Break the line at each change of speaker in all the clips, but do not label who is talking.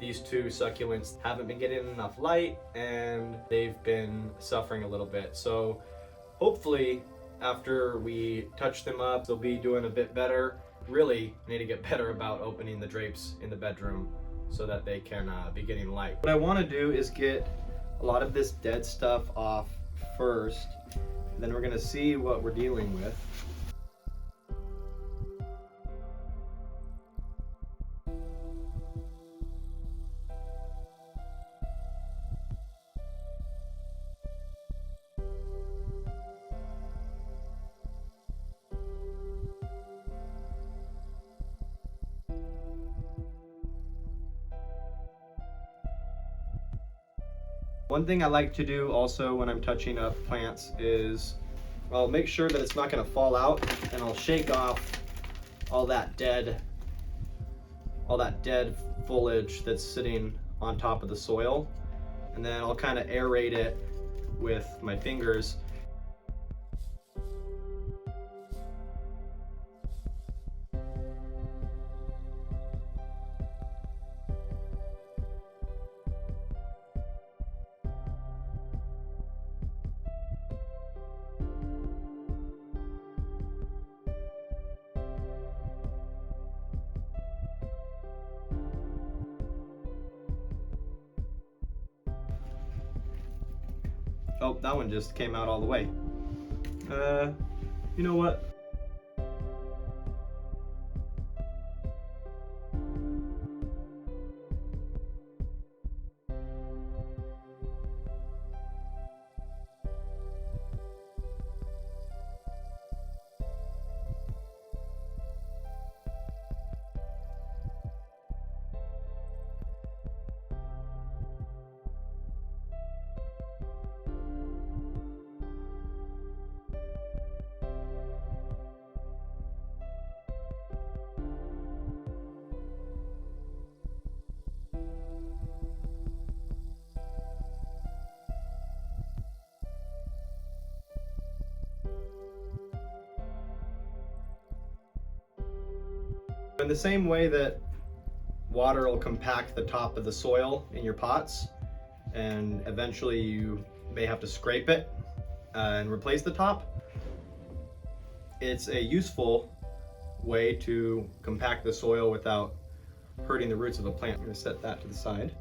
these two succulents haven't been getting enough light and they've been suffering a little bit. So hopefully after we touch them up, they'll be doing a bit better. Really need to get better about opening the drapes in the bedroom so that they can be getting light. What I want to do is get a lot of this dead stuff off first, and then we're going to see what we're dealing with. One thing I like to do also when I'm touching up plants is I'll make sure that it's not going to fall out, and I'll shake off all that dead foliage that's sitting on top of the soil, and then I'll kind of aerate it with my fingers. Oh, that one just came out all the way. You know what? In the same way that water will compact the top of the soil in your pots, and eventually you may have to scrape it and replace the top, it's a useful way to compact the soil without hurting the roots of the plant. I'm going to set that to the side.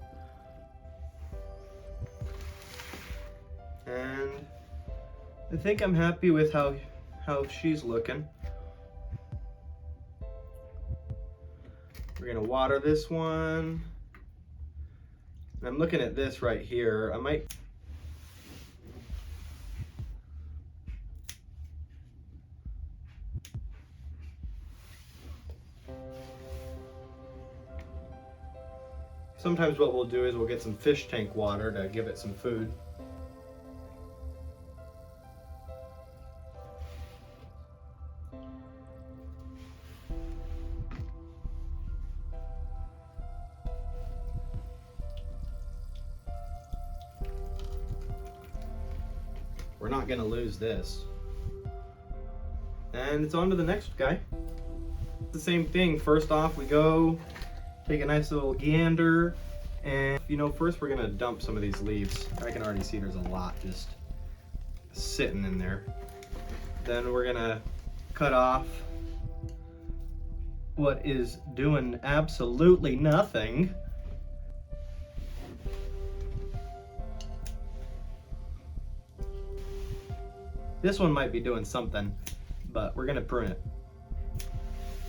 And I think I'm happy with how she's looking. We're gonna water this one. And I'm looking at this right here. I might sometimes what we'll do is we'll get some fish tank water to give it some food. We're not gonna lose this. And it's on to the next guy. It's the same thing. First off, we go take a nice little gander, and first we're gonna dump some of these leaves. I can already see there's a lot just sitting in there. Then we're gonna cut off what is doing absolutely nothing. This one might be doing something, but we're gonna prune it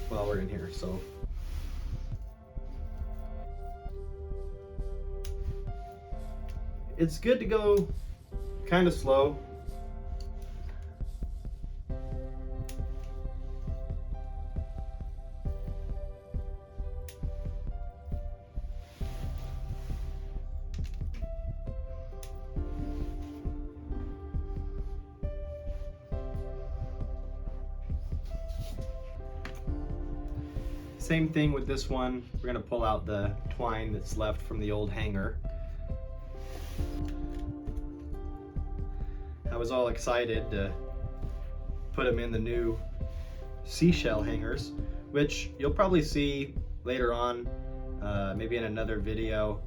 while we're in here, so. It's good to go kind of slow. Same thing with this one. We're gonna pull out the twine that's left from the old hanger. I was all excited to put them in the new seashell hangers, which you'll probably see later on maybe in another video,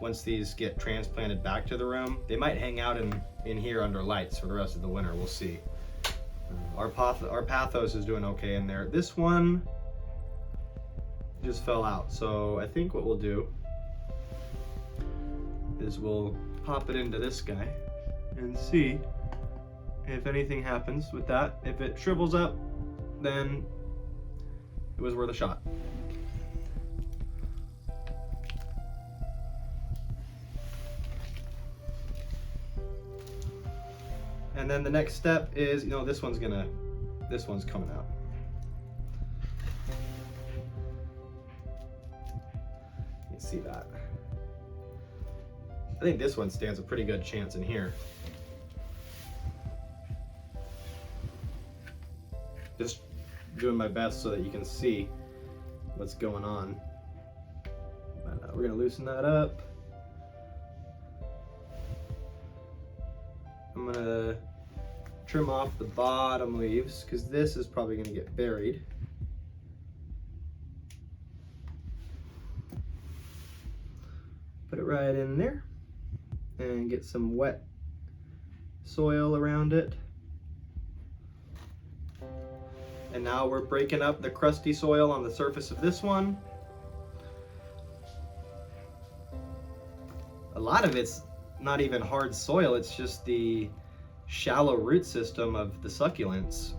once these get transplanted back to the room, they might hang out in here under lights for the rest of the winter. We'll see. Our Pathos is doing okay in there. This one just fell out, so I think what we'll do is we'll pop it into this guy and see if anything happens with that. If it shrivels up, then it was worth a shot. And then the next step is, this one's coming out. You see that? I think this one stands a pretty good chance in here. Just doing my best so that you can see what's going on. But, we're gonna loosen that up. I'm gonna trim off the bottom leaves because this is probably gonna get buried. Put it right in there and get some wet soil around it. And now we're breaking up the crusty soil on the surface of this one. A lot of it's not even hard soil, it's just the shallow root system of the succulents.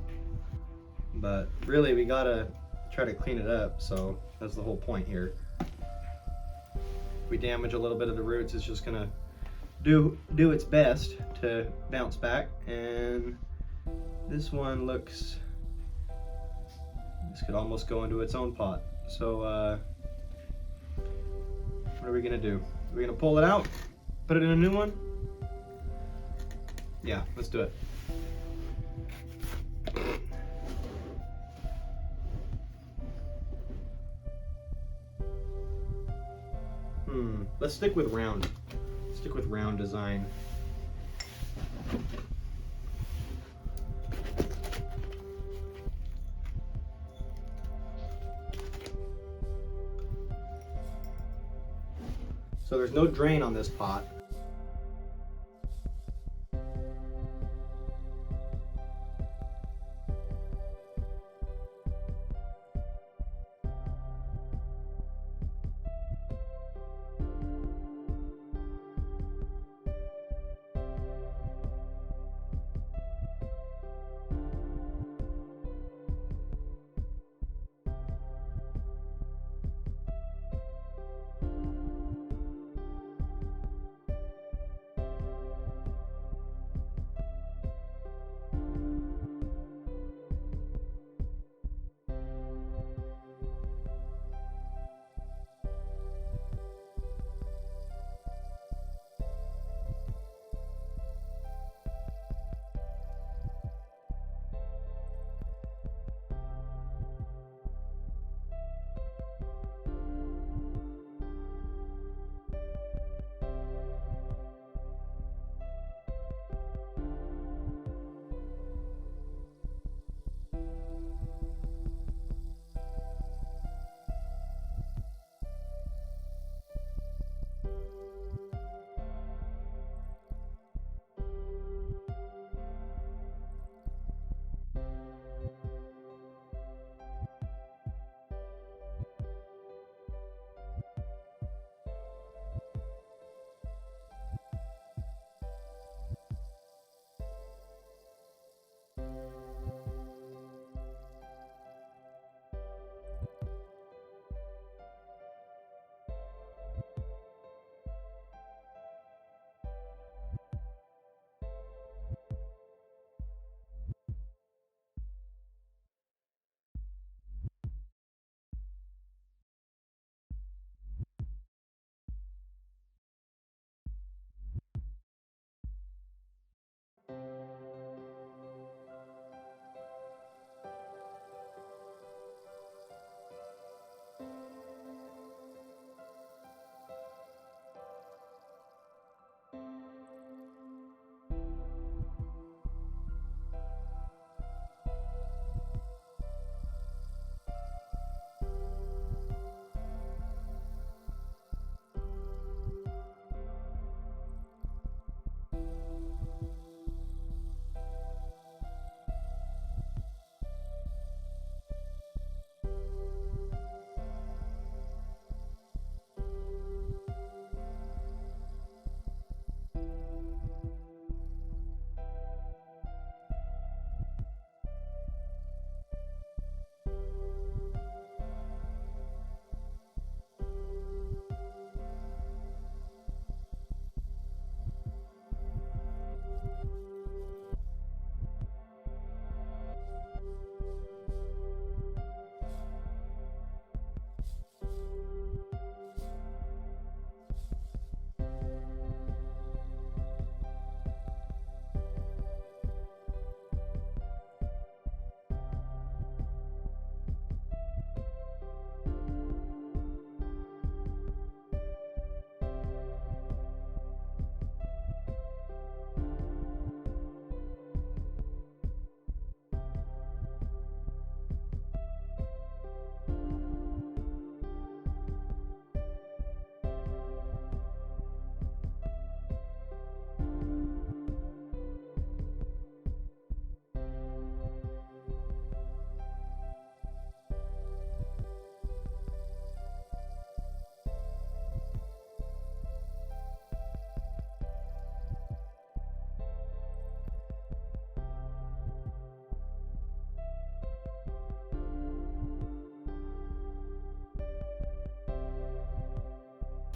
But really we gotta try to clean it up, so that's the whole point here. If we damage a little bit of the roots, it's just gonna do its best to bounce back. And this one looks, this could almost go into its own pot. So what are we gonna do? We're gonna pull it out, put it in a new one? Yeah, let's do it. Let's stick with round. Stick with round design. So there's no drain on this pot.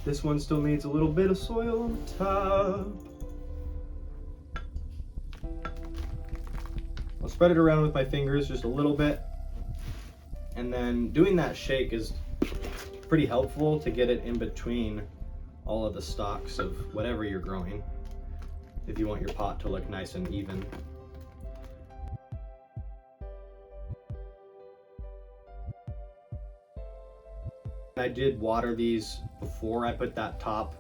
This one still needs a little bit of soil on the top. I'll spread it around with my fingers just a little bit. And then doing that shake is pretty helpful to get it in between all of the stalks of whatever you're growing, if you want your pot to look nice and even. I did water these before I put that top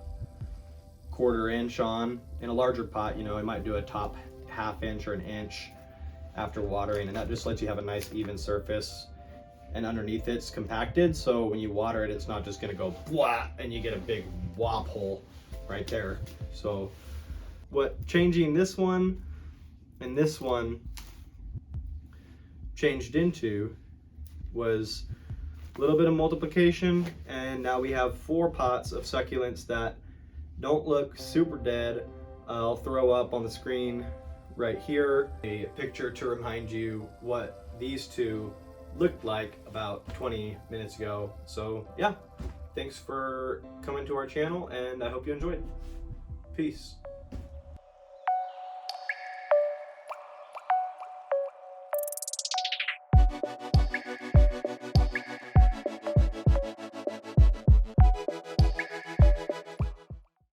1/4 inch on. In a larger pot, you know, I might do a top 1/2 inch or 1 inch after watering, and that just lets you have a nice even surface. And underneath it's compacted, so when you water it, it's not just gonna go blah and you get a big wop hole right there. So what changing this one and this one changed into was a little bit of multiplication, and now we have 4 pots of succulents that don't look super dead. I'll throw up on the screen right here a picture to remind you what these 2 looked like about 20 minutes ago. So yeah, thanks for coming to our channel, and I hope you enjoyed. Peace.